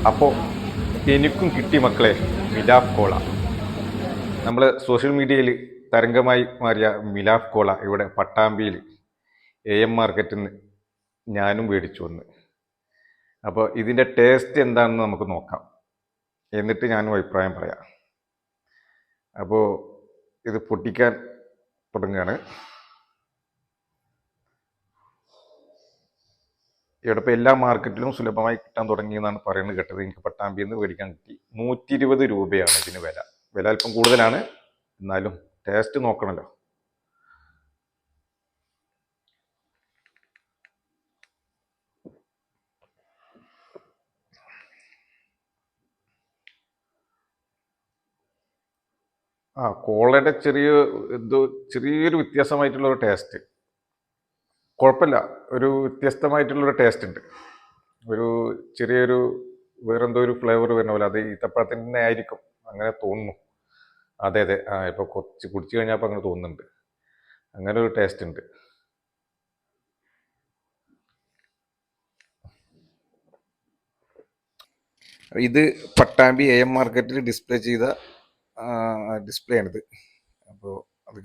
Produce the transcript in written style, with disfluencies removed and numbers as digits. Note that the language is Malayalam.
അപ്പോൾ എനിക്കും കിട്ടി മക്കളെ മിലാഫ് കോള. നമ്മൾ സോഷ്യൽ മീഡിയയിൽ തരംഗമായി മാറിയ മിലാഫ് കോള ഇവിടെ പട്ടാമ്പിയിൽ AM മാർക്കറ്റിൽ നിന്ന് ഞാനും മേടിച്ചു വന്ന്. അപ്പോൾ ഇതിൻ്റെ ടേസ്റ്റ് എന്താണെന്ന് നമുക്ക് നോക്കാം, എന്നിട്ട് ഞാനും അഭിപ്രായം പറയാം. അപ്പോൾ ഇത് പൊട്ടിക്കാൻ തുടങ്ങുകയാണ്. ഇവിടെ ഇപ്പോൾ എല്ലാ മാർക്കറ്റിലും സുലഭമായി കിട്ടാൻ തുടങ്ങിയെന്നാണ് പറയുന്നത് കേട്ടത്. എനിക്ക് പട്ടാമ്പിയിൽ നിന്ന് മേടിക്കാൻ കിട്ടി. 120 രൂപയാണ് ഇതിന് വില. വില അല്പം കൂടുതലാണ്, എന്നാലും ടേസ്റ്റ് നോക്കണമല്ലോ. കോളയുടെ ചെറിയൊരു വ്യത്യാസമായിട്ടുള്ളൊരു ടേസ്റ്റ്. കുഴപ്പമില്ല, ഒരു വ്യത്യസ്തമായിട്ടുള്ളൊരു ടേസ്റ്റ് ഉണ്ട്. ഒരു ചെറിയൊരു വേറെന്തോ ഒരു ഫ്ലേവർ വരുന്ന പോലെ. അത് ഈത്തപ്പഴത്തിൻ്റെ ആയിരിക്കും, അങ്ങനെ തോന്നുന്നു. അതെ അതെ, ഇപ്പോൾ കുറച്ച് കുടിച്ചു കഴിഞ്ഞപ്പോൾ അങ്ങനെ തോന്നുന്നുണ്ട്. അങ്ങനെ ഒരു ടേസ്റ്റ് ഉണ്ട്. ഇത് പട്ടാമ്പി AM മാർക്കറ്റിൽ ഡിസ്പ്ലേ ചെയ്ത ഡിസ്പ്ലേ ആണിത്. അപ്പോൾ അത്